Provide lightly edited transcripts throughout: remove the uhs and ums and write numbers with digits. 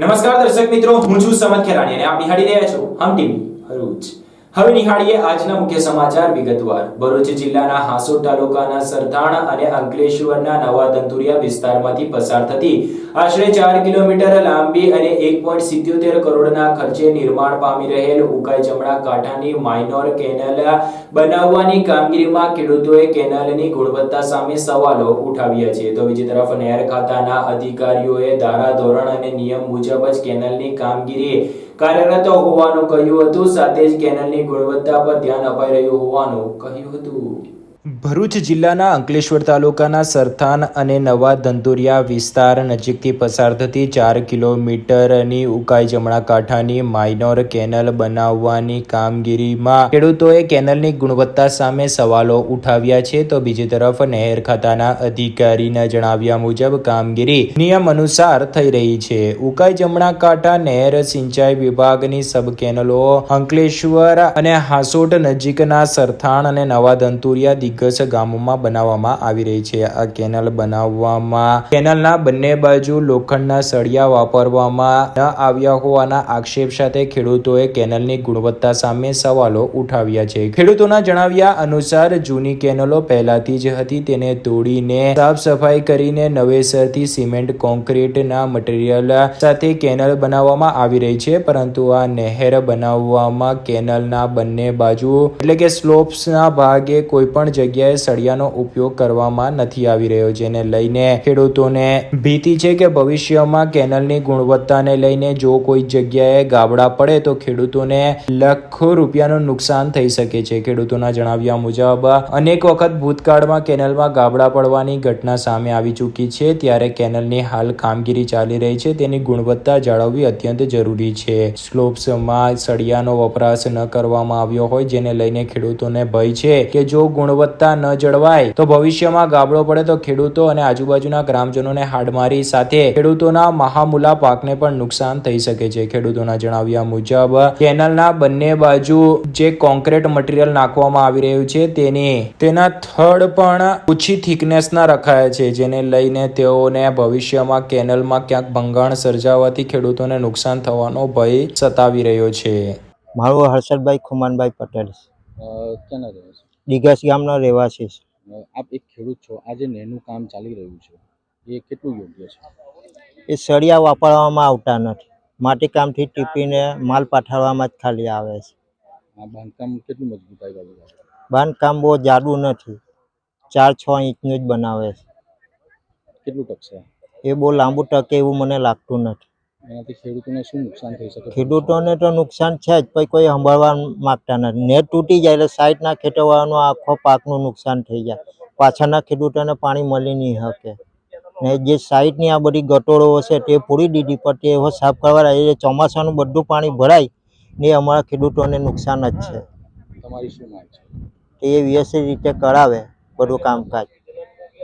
નમસ્કાર દર્શક મિત્રો, હું છું સમત ખેરાણી અને આપ નિહાળી રહ્યા છો હમ ટીવી ભરૂચ. હવે નિહાળીએ આજના મુખ્ય સમાચાર વિગતવાર. ભરૂચ જિલ્લાના હાસોટ તાલુકાના સરથાણ અને અંકલેશ્વરના નવા દંતુરિયા વિસ્તારમાંથી પસાર થતી આશરે 4 કિલોમીટર લાંબી અને 1.77 કરોડના ખર્ચે નિર્માણ પામી રહેલ ઉકાઈ જમણા કાંઠાની માઇનોર કેનાલ બનાવવાની કામગીરીમાં ખેડૂતોએ કેનાલની ગુણવત્તા સામે સવાલો ઉઠાવ્યા છે. તો બીજી તરફ નહેર ખાતાના અધિકારીઓએ ધારાધોરણ અને નિયમ મુજબ જ કેનાલની કામગીરી કાર્યરત હોવાનું કહ્યું હતું. સાથે જ કેનાલની ગુણવત્તા પર ધ્યાન અપાઈ રહ્યું હોવાનું કહ્યું હતું. ભરૂચ જિલ્લાના અંકલેશ્વર તાલુકાના સરથાન અને નવા દંતુરિયા વિસ્તાર નજીકથી પસાર થતી 4 કિલોમીટરની ઉકાઈ જમણા કાંઠાની માઇનોર કેનાલ બનાવવાની કામગીરીમાં ખેડૂતોએ કેનાલની ગુણવત્તા સામે સવાલો ઉઠાવ્યા છે. તો બીજી તરફ નહેર ખાતાના અધિકારીના જણાવ્યા મુજબ કામગીરી નિયમ અનુસાર થઈ રહી છે. ઉકાઈ જમણા કાંઠા નહેર સિંચાઈ વિભાગની સબ કેનલો અંકલેશ્વર અને હાસોટ નજીકના સરથાણ અને નવા દંતુરિયા દિગ્ગજ ગામોમાં બનાવવામાં આવી રહી છે. આ કેનાલ બનાવવામાં કેનાલના બંને બાજુ લોખંડના સળિયા વાપરવામાં ન આવ્યા હોવાના આક્ષેપ સાથે ખેડૂતોએ કેનાલની ગુણવત્તા સામે સવાલો ઉઠાવ્યા છે. ખેડૂતોના જણાવ્યા અનુસાર જૂની કેનાલો પહેલાથી જ હતી, તેને તોડીને સાફ સફાઈ કરીને નવેસરથી સિમેન્ટ કોન્ક્રીટના મટીરીયલ સાથે કેનાલ બનાવવામાં આવી રહી છે. પરંતુ આ નહેર બનાવવામાં કેનાલના બંને બાજુ એટલે કે સ્લોપ્સના ભાગે કોઈ પણ જગ્યાએ સળિયાનો ઉપયોગ કરવામાં નથી આવી રહ્યો, જેને લઈને ખેડૂતોને ભીતિ છે કે ભવિષ્યમાં કેનાલની ગુણવત્તાને લઈને જો કોઈ જગ્યાએ ગાબડા પડે તો ખેડૂતોને લાખો રૂપિયાનું નુકસાન થઈ શકે છે. ખેડૂતોના જણાવ્યા મુજબ અનેક વખત ભૂતકાળમાં કેનાલમાં ગાબડા પડવાની ઘટના સામે આવી ચૂકી છે. ત્યારે કેનાલની હાલ કામગીરી ચાલી રહી છે, તેની ગુણવત્તા જાળવવી અત્યંત જરૂરી છે. સ્લોપ્સમાં સળિયાનો વપરાશ ન કરવામાં આવ્યો હોય, જેને લઈને ખેડૂતોને ભય છે કે જો ગુણવત્તા ન જળવાય તો ભવિષ્યમાં ગાબડો પડે તો ખેડૂતો અને આજુબાજુના ગ્રામજનોને હાડમારી સાથે ખેડૂતોના મહામૂલા પાકને પણ નુકસાન થઈ શકે છે. ખેડૂતોના જણાવ્યા મુજબ કેનાલના બંને બાજુ જે કોન્ક્રીટ મટીરીયલ નાખવામાં આવી રહ્યું છે તેના થડ પણ ઓછી થિકનેસના રખાયા છે, જેને લઈને તેઓને ભવિષ્યમાં કેનાલમાં ક્યાંક ભંગાણ સર્જાવાથી ખેડૂતોને નુકસાન થવાનો ભય સતાવી રહ્યો છે. મારું હર્ષદભાઈ ખુમાનભાઈ પટેલ ક્યાંના રહે છે? દિગસ ગામનો રહેવાસી છે. આપ એક ખેડૂત છો, આજે નહેરનું કામ ચાલી રહ્યું છે, એ કેટલું યોગ્ય છે? એ સળિયા વાપરવામાં આવતા નથી, માટીકામથી ટીપીને માલ પાઠવવામાં જ ખાલી આવે છે. આ બાંધકામ કેટલું મજબૂતાઈ વાળું છે? બાંધકામ બહુ જાડું નથી, 4-6 ઇંચનું જ બનાવે છે. કેટલું ટકશે? એ બહુ લાંબુ ટકે એવું મને લાગતું નથી. એનાથી ખેડૂતોને શું નુકસાન થઈ શકે? ખેડૂતોને તો નુકસાન છે જ, પણ કોઈ સંભાળવા માગતા નથી. નેટ તૂટી જાય એટલે સાઈડના ખેતરવાળાનો આખો પાકનું નુકસાન થઈ જાય. પાછળના ખેડૂતોને પાણી મળી નહીં શકે. ને જે સાઈડની આ બધી ગટોળો છે તે પૂરી દીધી, પણ તે એવો સાફ કરવા એટલે ચોમાસાનું બધું પાણી ભરાય ને અમારા ખેડૂતોને નુકસાન જ છે. તમારી શું માંગ છે? એ વ્યવસ્થિત રીતે કરાવે બધું કામકાજ,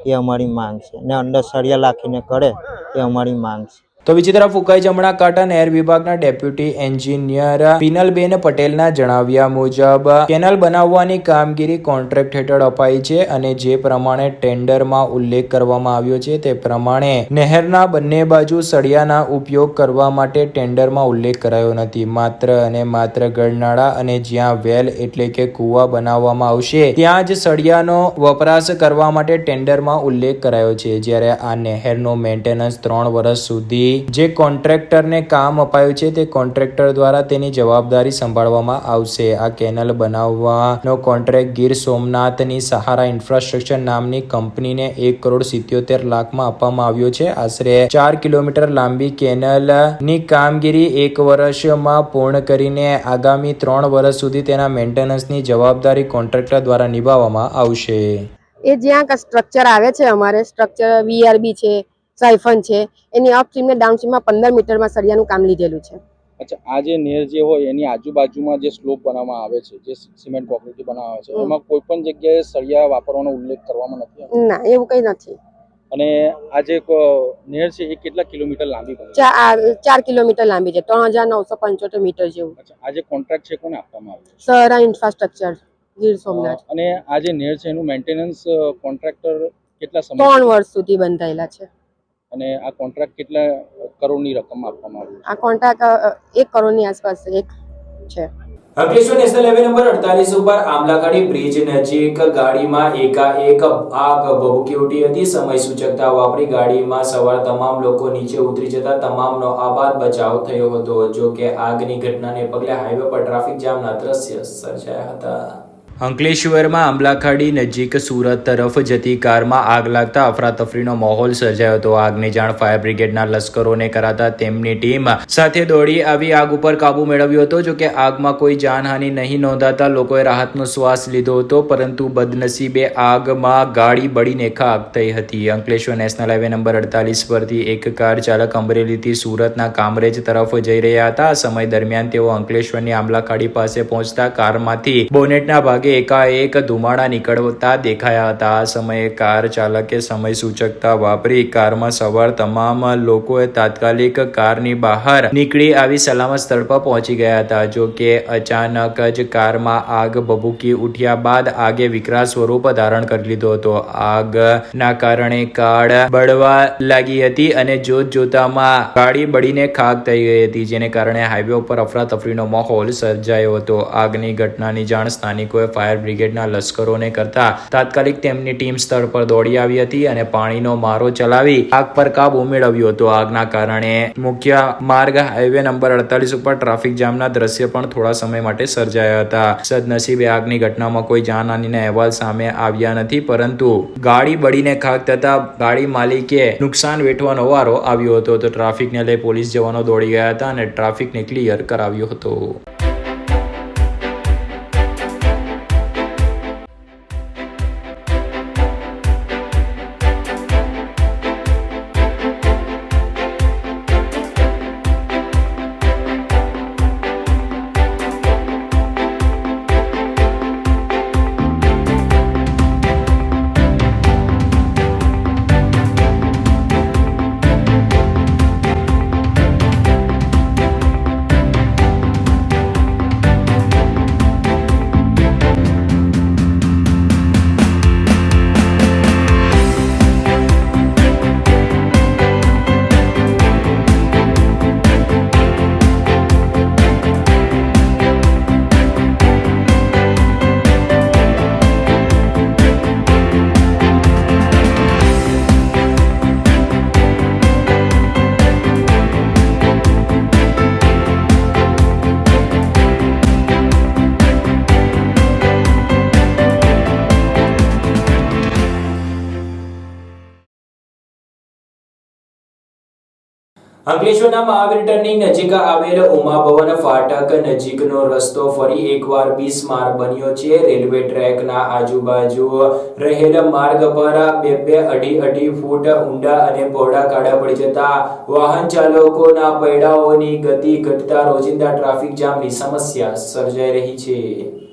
એ અમારી માંગ છે. ને અંદર સળિયા લાખીને કરે એ અમારી માંગ છે. તો બીજી તરફ ઉકાઈ જમણા કાંઠા નહેર વિભાગના ડેપ્યુટી એન્જિનિયર પિનલબેન પટેલના જણાવ્યા મુજબ કેનાલ બનાવવાની કામગીરી કોન્ટ્રાક્ટ હેઠળ અપાઈ છે અને જે પ્રમાણે ટેન્ડરમાં ઉલ્લેખ કરવામાં આવ્યો છે તે પ્રમાણે નહેરના બંને બાજુ સળિયાના ઉપયોગ કરવા માટે ટેન્ડરમાં ઉલ્લેખ કરાયો નથી. માત્ર અને માત્ર ગળનાળા અને જ્યાં વેલ એટલે કે કૂવા બનાવવામાં આવશે ત્યાં જ સળિયાનો વપરાશ કરવા માટે ટેન્ડરમાં ઉલ્લેખ કરાયો છે. જ્યારે આ નહેરનો મેન્ટેનન્સ 3 વર્ષ સુધી જે કોન્ટ્રાક્ટરને કામ અપાયું છે તે કોન્ટ્રાક્ટર દ્વારા તેની જવાબદારી સંભાળવામાં આવશે. આ કેનાલ બનાવવાનો કોન્ટ્રાક્ટ ગીર સોમનાથની સહારા ઇન્ફ્રાસ્ટ્રક્ચર નામની કંપનીને 1,77 લાખમાં આપવામાં આવ્યો છે. આશરે 4 કિલોમીટર લાંબી કેનાલની કામગીરી 1 વર્ષમાં પૂર્ણ કરીને આગામી 3 વર્ષ સુધી તેના મેન્ટેનન્સની જવાબદારી કોન્ટ્રાક્ટર દ્વારા નિભાવવામાં આવશે. એ જ્યાં સ્ટ્રક્ચર આવે છે, અમારે સ્ટ્રક્ચર VRB છે, સાયફન છે, એની અપસ્ટ્રીમ ને ડાઉનસ્ટ્રીમમાં 15 મીટરમાં સળિયાનું કામ લીધેલું છે. અચ્છા, આ જે નહેર જે હોય એની આજુબાજુમાં જે સ્લોપ બનાવવામાં આવે છે, જે સિમેન્ટ કોન્ક્રીટ બનાવવામાં આવે છે, એમાં કોઈ પણ જગ્યાએ સળિયા વાપરવાનો ઉલ્લેખ કરવામાં નથી આવ્યો? ના, એવું કંઈ નથી. અને આ જે નહેર છે એ કેટલા કિલોમીટર લાંબી બને? 4 કિલોમીટર લાંબી છે, 3,975 મીટર જેવું. અચ્છા, આ જે કોન્ટ્રાક્ટ છે કોને આપવામાં આવ્યો? સહારા ઇન્ફ્રાસ્ટ્રક્ચર ગીર સોમનાથ. અને આ જે નહેર છે એનું મેન્ટેનન્સ કોન્ટ્રાક્ટર કેટલા સમય 3 વર્ષ સુધી બંધાયેલા છે. અને આ કોન્ટ્રાક્ટ કેટલા કરોડની રકમ આપવામાં આવી? આ કોન્ટ્રાક્ટ 1 કરોડની આસપાસ છે. અંકલેશ્વર નેશનલ હાઈવે નંબર 48 ઉપર આમલાખાડી બ્રિજ નજીક ગાડીમાં એકાએક આગ ભભૂકી ઉઠી હતી. સમય સૂચકતા વાપરી ગાડીમાં સવાર તમામ લોકો નીચે ઉતરી જતા તમામનો આબાદ બચાવ થયો હતો. જો કે આગની ઘટનાને પગલે હાઈવે પર ટ્રાફિક જામના દ્રશ્ય સર્જાયા હતા. અંકલેશ્વરમાં આંબલાખાડી નજીક સુરત તરફ જતી કારમાં આગ લાગતા અફરાતફરીનો માહોલ સર્જાયો હતો. આગની જાણ ફાયર બ્રિગેડના લશ્કરોને કરાતા તેમની ટીમ સાથે દોડી આવી આગ ઉપર કાબુ મેળવ્યો હતો. જો કે આગમાં કોઈ જાનહાનિ નહીં નોંધાતા લોકોએ રાહતનો શ્વાસ લીધો હતો, પરંતુ બદનસીબે આગમાં ગાડી બળીને ખાક થઈ હતી. અંકલેશ્વર નેશનલ હાઈવે નંબર 48 પરથી એક કાર ચાલક અમરેલીથી સુરતના કામરેજ તરફ જઈ રહ્યા હતા. આ સમય દરમિયાન તેઓ અંકલેશ્વરની આંબલાખાડી પાસે પહોંચતા કારમાંથી બોનેટના ભાગે એકાએક ધુમાડા નીકળતા દેખાયા હતા. આ સમયે કાર ચાલકે સમય સૂચકતા વાપરી કારમાં સવાર તમામ લોકોએ તાત્કાલિક કારની બહાર નીકળી આવી સલામત સ્થળ પર પહોંચી ગયા હતા. જો કે અચાનક જ કારમાં આગ ભભૂકી ઉઠ્યા બાદ આગે વિકરાળ સ્વરૂપ ધારણ કરી લીધો હતો. આગના કારણે કાર બળવા લાગી હતી અને જોત જોતામાં ગાડી બળીને ખાક થઈ ગઈ હતી, જેને કારણે હાઈવે ઉપર અફરાતફરીનો માહોલ સર્જાયો હતો. આગની ઘટનાની જાણ સ્થાનિકોએ ફાયર બ્રિગેડના લશ્કરોને કરતા તાત્કાલિક તેમની ટીમ સ્થળ પર દોડી આવી હતી અને પાણીનો મારો ચલાવી આગ પર કાબુ મેળવ્યો હતો. આગના કારણે મુખ્ય માર્ગ હાઈવે નંબર 48 ઉપર ટ્રાફિક જામના દ્રશ્ય પણ થોડા સમય માટે સર્જાયા હતા. સદનસીબે આગની ઘટનામાં કોઈ જાનહાનિના અહેવાલ સામે આવ્યા નથી, પરંતુ ગાડી બળીને ખાક થતા ગાડી માલિકે નુકસાન વેઠવાનો વારો આવ્યો હતો. તો ટ્રાફિકને લઈ પોલીસ જવાનો દોડી ગયા હતા અને ટ્રાફિકને ક્લિયર કરાવ્યો હતો. અંકલેશ્વરના મહાવીર ટર્નિંગ નજીક આવેલ ઉમા ભવન ફાટક નજીકનો રસ્તો ફરી એકવાર બિસ્માર બન્યો છે. રેલવે ટ્રેકના આજુબાજુ રહેલ માર્ગ પર 2-2 ફૂટ ઊંડા અને પહોળા ખાડા પડી જતા વાહન ચાલકોના પૈડાઓની ગતિ ઘટતા રોજિંદા ટ્રાફિક જામની સમસ્યા સર્જાઈ રહી છે.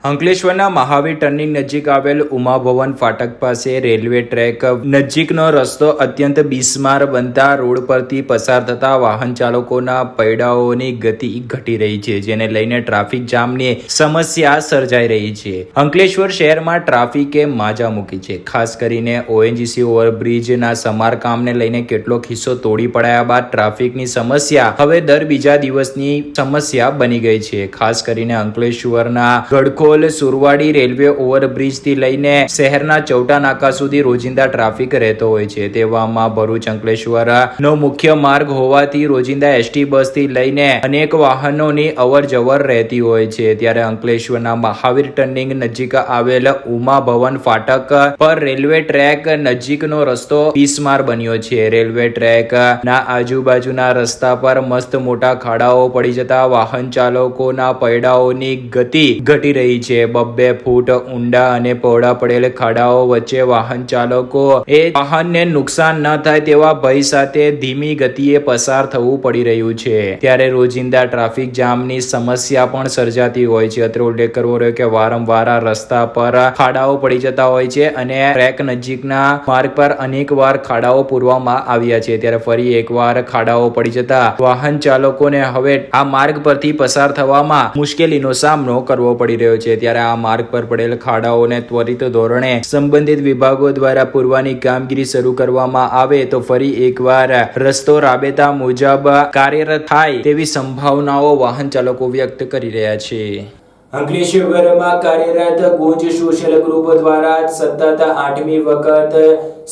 અંકલેશ્વરના મહાવીર ટર્નિંગ નજીક આવેલ ઉમા ભવન ફાટક પાસે રેલવે ટ્રેક નજીકનો રસ્તો અત્યંત બિસ્માર બનતા રોડ પરથી પસાર થતા વાહન ચાલકોના પૈડાઓની ગતિ ઘટી રહી છે, જેને લઈને ટ્રાફિક જામની સમસ્યા સર્જાઈ રહી છે. અંકલેશ્વર શહેરમાં ટ્રાફિકે માજા મૂકી છે. ખાસ કરીને ઓએનજીસી ઓવરબ્રિજના સમારકામને લઈને કેટલોક હિસ્સો તોડી પડાયા બાદ ટ્રાફિકની સમસ્યા હવે દર બીજા દિવસની સમસ્યા બની ગઈ છે. ખાસ કરીને અંકલેશ્વરના ગડખોલ સુરવાડી રેલવે ઓવરબ્રિજ થી લઈને શહેરના ચૌટા નાકા સુધી રોજિંદા ટ્રાફિક રહેતો હોય છે. તેવામાં ભરૂચ અંકલેશ્વર નો મુખ્ય માર્ગ હોવાથી રોજિંદા એસટી બસ થી લઈને અનેક વાહનોની અવર જવર રહેતી હોય છે. ત્યારે અંકલેશ્વરના મહાવીર ટર્નિંગ નજીક આવેલ ઉમા ભવન ફાટક પર રેલવે ટ્રેક નજીકનો રસ્તો બિસ્માર બન્યો છે. રેલવે ટ્રેક ના આજુબાજુના રસ્તા પર મસ્ત મોટા ખાડાઓ પડી જતા વાહન ચાલકોના પૈડાઓની ગતિ ઘટી રહી છે. 2 ફૂટ ઊંડા અને પહોળા પડેલ ખાડાઓ વચ્ચે વાહન ચાલકો એ વાહનને નુકસાન ન થાય તેવા ભય સાથે ધીમી ગતિએ પસાર થવું પડી રહ્યું છે. ત્યારે રોજિંદા ટ્રાફિક જામની સમસ્યા પણ સર્જાતી હોય છે. અત્રે ઉલ્લેખ કરવો રહ્યો કે વારંવાર આ રસ્તા પર ખાડાઓ પડી જતા હોય છે અને ટ્રેક નજીકના માર્ગ પર અનેક વાર ખાડાઓ પૂરવામાં આવ્યા છે. ત્યારે ફરી એકવાર ખાડાઓ પડી જતા વાહન ચાલકોને હવે આ માર્ગ પરથી પસાર થવામાં મુશ્કેલીનો સામનો કરવો પડી રહ્યો છે. છે, ત્યારે આ માર્ગ પર પડેલ ખાડાઓને ત્વરિત ધોરણે સંબંધિત વિભાગો દ્વારા પૂરવાની કામગીરી શરૂ કરવામાં આવે તો ફરી એકવાર રસ્તો રાબેતા મુજબ કાર્યરત થાય તેવી સંભાવનાઓ વાહન ચાલકો વ્યક્ત કરી રહ્યા છે. અંકલેશ્વરમાં કાર્યરત ગુંજ સોશિયલ ગ્રુપ દ્વારા સતત 8મી વખત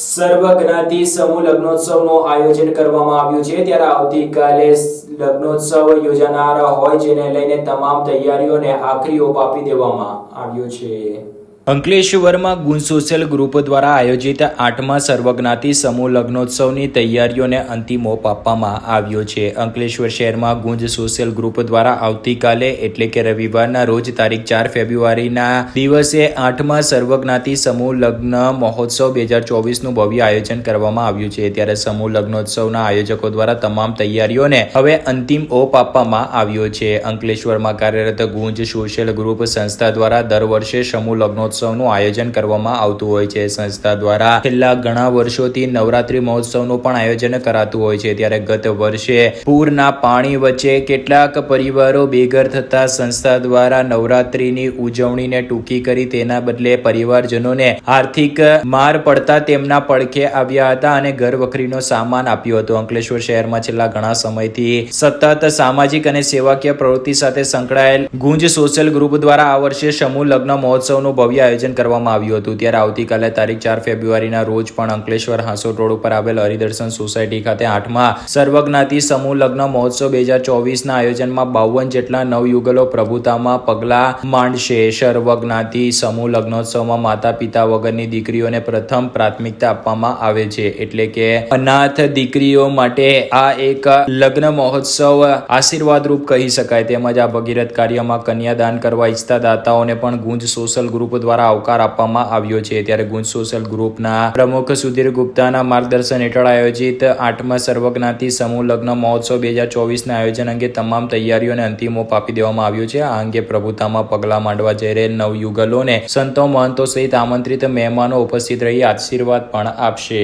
સર્વજ્ઞાતિ સમૂહ લગ્નોત્સવનું આયોજન કરવામાં આવ્યું છે. ત્યારે આવતીકાલે લગ્નોત્સવ યોજાનાર હોય જેને લઈને તમામ તૈયારીઓને આખરી ઓપ આપી દેવામાં આવ્યો છે. અંકલેશ્વરમાં ગુંજ સોશિયલ ગ્રુપ દ્વારા આયોજિત 8મા સર્વજ્ઞાતિ સમૂહ લગ્નોત્સવની તૈયારીઓને અંતિમ ઓપ આપવામાં આવ્યો છે. અંકલેશ્વર શહેરમાં ગુંજ સોશિયલ ગ્રુપ દ્વારા આવતીકાલે એટલે કે રવિવારના રોજ તારીખ 4 ફેબ્રુઆરીના દિવસે 8મા સર્વજ્ઞાતિ સમૂહ લગ્ન મહોત્સવ 2024નું ભવ્ય આયોજન કરવામાં આવ્યું છે. ત્યારે સમૂહ લગ્નોત્સવના આયોજકો દ્વારા તમામ તૈયારીઓને હવે અંતિમ ઓપ આપવામાં આવ્યો છે. અંકલેશ્વરમાં કાર્યરત ગુંજ સોશિયલ ગ્રુપ સંસ્થા દ્વારા દર વર્ષે સમૂહ લગ્નોત્સવનું આયોજન કરવામાં આવતું હોય છે. સંસ્થા દ્વારા છેલ્લા ઘણા વર્ષોથી નવરાત્રી મહોત્સવનું પણ આયોજન કરાતું હોય છે. ત્યારે ગત વર્ષે પૂરના પાણી વચ્ચે કેટલાક પરિવારો બેઘર થતા સંસ્થા દ્વારા નવરાત્રીની ઉજવણીને ટૂંકી કરી તેના બદલે પરિવારજનોને આર્થિક માર પડતા તેમના પડખે આવ્યા હતા અને ઘર વખરીનો સામાન આપ્યો હતો. અંકલેશ્વર શહેરમાં છેલ્લા ઘણા સમયથી સતત સામાજિક અને સેવાકીય પ્રવૃત્તિ સાથે સંકળાયેલ ગુંજ સોશિયલ ગ્રુપ દ્વારા આ વર્ષે સમૂહ લગ્ન મહોત્સવનું ભવ્ય આયોજન કરવામાં આવ્યું હતું. ત્યારે આવતીકાલે તારીખ 4 ફેબ્રુઆરીના રોજ પણ અંકલેશ્વર હાંસોટ રોડ ઉપર આવેલ હરિદર્શન સોસાયટી ખાતે 8મા સર્વજ્ઞાતિ સમૂહ લગ્ન મહોત્સવ 2024ના આયોજનમાં 52 જેટલા નવયુગલો પ્રભુતામાં પગલા માંડશે. સર્વજ્ઞાતિ સમૂહ લગ્નોત્સવમાં માતા પિતા વગરની દીકરીઓને પ્રથમ પ્રાથમિકતા આપવામાં આવે છે. એટલે કે અનાથ દીકરીઓ માટે આ એક લગ્ન મહોત્સવ આશીર્વાદરૂપ કહી શકાય. તેમજ આ ભગીરથ કાર્યમાં કન્યાદાન કરવા ઈચ્છતા દાતાઓને પણ ગુંજ સોશિયલ ગ્રુપ દ્વારા આવકાર આપવામાં આવ્યો છે. ત્યારે ગુંજ સોશિયલ ગ્રુપના પ્રમુખ સુધીર ગુપ્તાના માર્ગદર્શન હેઠળ આયોજિત 8મા સર્વજ્ઞાતિ સમૂહ લગ્ન મહોત્સવ 2024ના આયોજન અંગે તમામ તૈયારીઓને અંતિમ ઓપ આપી દેવામાં આવ્યો છે. આ અંગે પ્રભુતામાં પગલા માંડવા જઈ રહેલ નવયુગલોને સંતો મહંતો સહિત આમંત્રિત મહેમાનો ઉપસ્થિત રહી આશીર્વાદ પણ આપશે.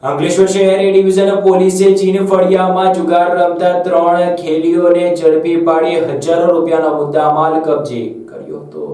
અંકલેશ્વર શહેર એ ડિવિઝન પોલીસે ચીન ફળિયામાં જુગાર રમતા 3 ખેલીઓને ઝડપી પાડી હજારો રૂપિયાનો મુદ્દામાલ કબજે કર્યો હતો.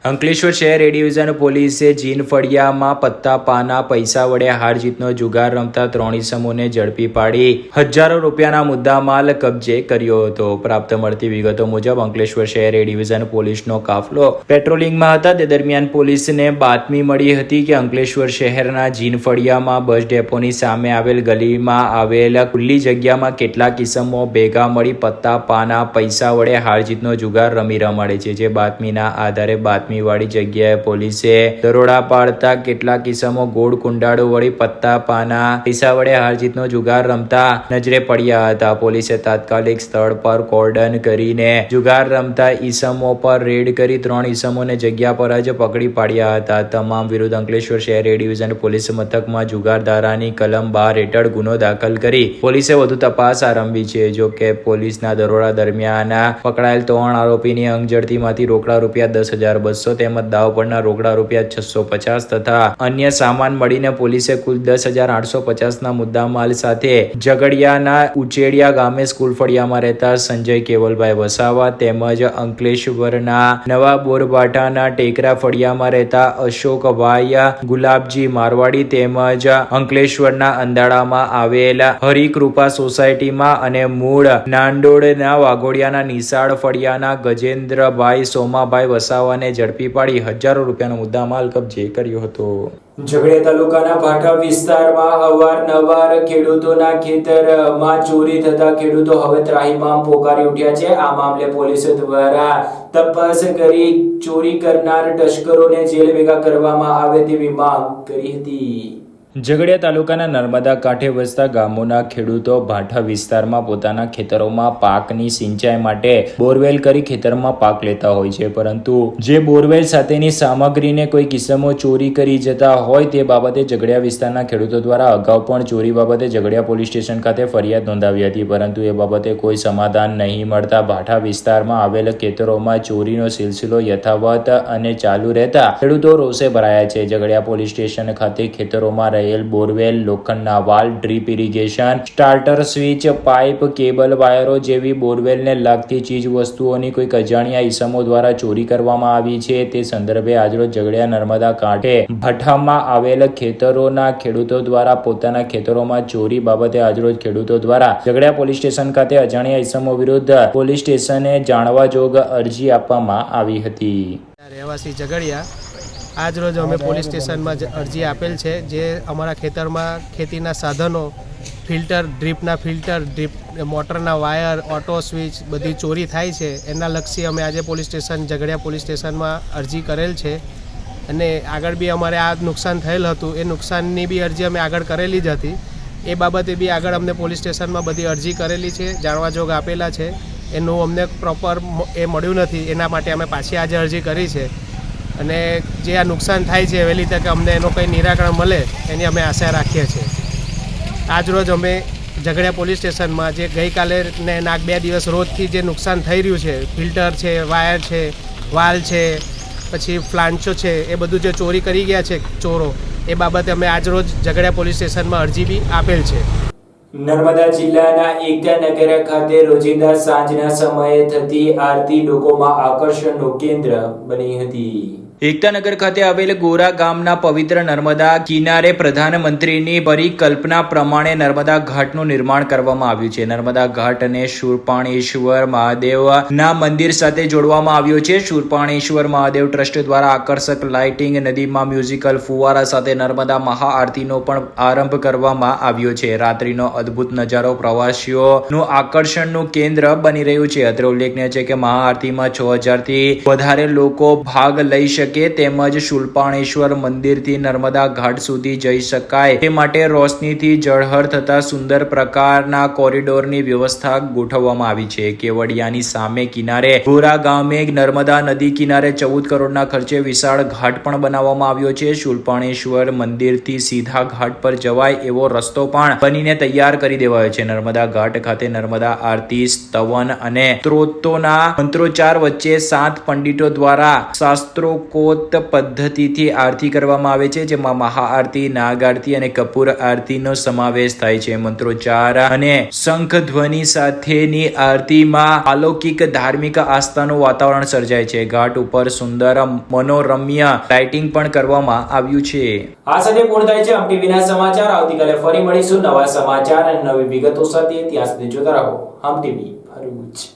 અંકલેશ્વર શહેર એ ડિવિઝન પોલીસે જીન ફળિયામાં પત્તા પાના પૈસા વડે હાર જીતનો જુગાર રમતા 3 ઇસમોને ઝડપી પાડી હજારો રૂપિયાના મુદ્દામાલ કબજે કર્યો હતો. પ્રાપ્ત મળતી વિગતો મુજબ અંકલેશ્વર શહેર એ ડિવિઝન પોલીસનો કાફલો પેટ્રોલિંગમાં હતા. તે દરમિયાન પોલીસને બાતમી મળી હતી કે અંકલેશ્વર શહેરના જીન ફળિયામાં બસ ડેપોની સામે આવેલ ગલીમાં આવેલ ખુલ્લી જગ્યામાં કેટલાક ઇસમો ભેગા મળી પત્તા પાના પૈસા વડે હાર જીતનો જુગાર રમી રમાડે છે. જે બાતમીના આધારે બાતમીવાળી જગ્યાએ પોલીસે દરોડા પાડતા કેટલાક કિસ્સામાં ગોળ કુંડાળો વળી પત્તા પાના પૈસા વડે હારજીતનો જુગાર રમતા નજરે પડ્યા હતા. પોલીસે તાત્કાલિક સ્થળ પર કોર્ડન કરીને જુગાર રમતા ઈસમો પર રેડ કરી 3 ઈસમોને જગ્યા પર જ પકડી પાડ્યા હતા. તમામ વિરુદ્ધ અંકલેશ્વર શહેર એ ડિવિઝન પોલીસ મથકમાં જુગાર ધારાની કલમ 12 હેઠળ ગુનો દાખલ કરી પોલીસે વધુ તપાસ આરંભી છે. જો કે પોલીસના દરોડા દરમિયાન પકડાયેલ 3 આરોપીની અંગઝડતીમાંથી રોકડા રૂપિયા 10,200 તેમજ દાવ પરના રોકડા રૂપિયા 650 તથા અન્ય સામાન મળીને પોલીસે કુલ 10,850 ના મુદ્દામાલ સાથે ઝઘડિયાના ઉચેડિયા ગામે સ્કૂલ ફળિયામાં રહેતા સંજય કેવલભાઈ વસાવા તેમજ અંકલેશ્વરના નવા બોરબાટાના ટેકરા ફળિયામાં રહેતા અશોકભાઈ ગુલાબજી મારવાડી તેમજ અંકલેશ્વરના અંદાડામાં આવેલ હરિકૃપા સોસાયટીમાં અને મૂળ નાંદોડના વાઘોડિયાના નિશાળ ફળિયાના ગજેન્દ્રભાઈ સોમાભાઈ વસાવાને ઝડપી પાડી હજારો રૂપિયાનો મુદ્દામાલ કબજે કર્યો હતો. ઝઘડિયા તાલુકાના ભાઠા વિસ્તારમાં અવારનવાર ખેડૂતોના ખેતરમાં ચોરી થતા ખેડૂતો હવે ત્રાહિમામ પોકારી ઉઠ્યા છે. આ મામલે પોલીસ દ્વારા તપાસ કરી ચોરી કરનાર તસ્કરોને જેલ ભેગા કરવામાં આવે તેવી માંગ કરી હતી. ઝઘડિયા તાલુકાના નર્મદા કાંઠે વસતા ગામોના ખેડૂતો ભાઠા વિસ્તારમાં પોતાના ખેતરોમાં પાકની સિંચાઈ માટે બોરવેલ કરી ખેતરમાં પાક લેતા હોય છે, પરંતુ જે બોરવેલ સાથેની સામગ્રીને કોઈ કિસ્સામાં ચોરી કરી જતા હોય તે બાબતે ઝઘડિયા વિસ્તારના ખેડૂતો દ્વારા અગાઉ પણ ચોરી બાબતે ઝઘડિયા પોલીસ સ્ટેશન ખાતે ફરિયાદ નોંધાવી હતી, પરંતુ એ બાબતે કોઈ સમાધાન નહીં મળતા ભાઠા વિસ્તારમાં આવેલ ખેતરોમાં ચોરીનો સિલસિલો યથાવત અને ચાલુ રહેતા ખેડૂતો રોષે ભરાયા છે. ઝઘડિયા પોલીસ સ્ટેશન ખાતે ખેતરોમાં બોરવેલ, લોખંડના વાલ, drip irrigation, starter switch, pipe, cable, વાયરો જેવી બોરવેલને લાગતી ચીજ વસ્તુઓની કોઈક અજાણ્યા ઈસમો દ્વારા ચોરી કરવામાં આવી છે. તે સંદર્ભે આજરોજ ઝઘડિયા નર્મદા કાંઠે ભઠ્ઠામાં આવેલ ખેતરોના ખેડૂતો દ્વારા પોતાના ખેતરોમાં ચોરી બાબતે આજરોજ ખેડૂતો દ્વારા ઝઘડિયા પોલીસ સ્ટેશન ખાતે અજાણ્યા ઈસમો વિરુદ્ધ પોલીસ સ્ટેશને જાણવા જોગ અરજી આપવામાં આવી હતી. રહેવાસી ઝઘડિયા આજ રોજ અમે પોલીસ સ્ટેશનમાં અરજી આપેલ છે. જે અમારા ખેતરમાં ખેતીના સાધનો, ફિલ્ટર, ડ્રીપ મોટરના વાયર, ઓટો સ્વિચ બધી ચોરી થાય છે, એના લક્ષી અમે આજે ઝઘડિયા પોલીસ સ્ટેશનમાં અરજી કરેલ છે. અને આગળ બી અમારે આ નુકસાન થયેલ હતું, એ નુકસાનની બી અરજી અમે આગળ કરેલી જ હતી. એ બાબતે બી આગળ અમને પોલીસ સ્ટેશનમાં બધી અરજી કરેલી છે, જાણવા જોગ આપેલા છે. એનું અમને પ્રોપર એ મળ્યું નથી, એના માટે અમે પાછી આજે અરજી કરી છે. અને જે આ નુકસાન થાય છે વહેલી તકે અમને એનો કંઈ નિરાકરણ મળે એની અમે આશા રાખીએ છીએ. આજ રોજ અમે ઝઘડિયા પોલીસ સ્ટેશનમાં જે ગઈકાલે ને 2 દિવસ રોજથી જે નુકસાન થઈ રહ્યું છે, ફિલ્ટર છે, વાયર છે, વાલ છે, પછી ફ્લાન્ચો છે, એ બધું જે ચોરી કરી ગયા છે ચોરો, એ બાબતે અમે આજ રોજ ઝઘડિયા પોલીસ સ્ટેશનમાં અરજી બી આપેલ છે. નર્મદા જિલ્લાના એકતાનગર ખાતે રોજિંદા સાંજના સમયે થતી આરતી લોકોમાં આકર્ષણનું કેન્દ્ર બની હતી. એકતાનગર ખાતે આવેલ ગોરા ગામના પવિત્ર નર્મદા કિનારે પ્રધાનમંત્રીની પરિકલ્પના પ્રમાણે નર્મદા ઘાટનું નિર્માણ કરવામાં આવ્યું છે. નર્મદા ઘાટ અને શૂરપાણેશ્વર મહાદેવના મંદિર સાથે જોડવામાં આવ્યો છે. શૂરપાણેશ્વર મહાદેવ ટ્રસ્ટ દ્વારા આકર્ષક લાઇટિંગ, નદીમાં મ્યુઝિકલ ફુવારા સાથે નર્મદા મહાઆરતીનો પણ આરંભ કરવામાં આવ્યો છે. રાત્રિનો અદ્ભુત નજારો પ્રવાસીઓનું આકર્ષણનું કેન્દ્ર બની રહ્યું છે. અત્રે ઉલ્લેખનીય છે કે મહાઆરતીમાં 6,000 થી વધારે લોકો ભાગ લઈ શકે તેમજ શૂરપાણેશ્વર મંદિરથી નર્મદા ઘાટ સુધી જઈ શકાય તે માટે રોશનીથી ઝળહળ થતા સુંદર પ્રકારના કોરિડોરની વ્યવસ્થા ગોઠવવામાં આવી છે. કેવડિયાની સામે કિનારે ગોરા ગામે નર્મદા નદી કિનારે 14 કરોડના ખર્ચે વિશાળ ઘાટ પણ બનાવવામાં આવ્યો છે. શૂરપાણેશ્વર મંદિરથી સીધા ઘાટ પર જવાય એવો રસ્તો પણ બનીને તૈયાર કરી દેવાયો છે. નર્મદા ઘાટ ખાતે નર્મદા આરતી, સ્તવન અને સ્ત્રોતોના મંત્રોચ્ચાર વચ્ચે 7 પંડિતો દ્વારા શાસ્ત્રોક્ત પદ્ધતિથી આરતી કરવામાં આવે છે, જેમાં મહાઆરતી, નાગ આરતી અને કપૂર આરતીનો સમાવેશ થાય છે. મંત્રોચ્ચાર અને શંખ ધ્વનિ સાથેની આરતીમાં અલૌકિક ધાર્મિક આસ્થાનું વાતાવરણ સર્જાય છે. ઘાટ ઉપર સુંદર મનોરમ્ય લાઇટિંગ પણ કરવામાં આવ્યું છે. આ સાથે પૂર્ણ થાય છે હમ ટીવીના સમાચાર. આવતીકાલે ફરી મળીશું નવા સમાચાર અને નવી વિગતો સાથે. ત્યાં સુધી જોતા રહો હમ ટીવી ભરૂચ.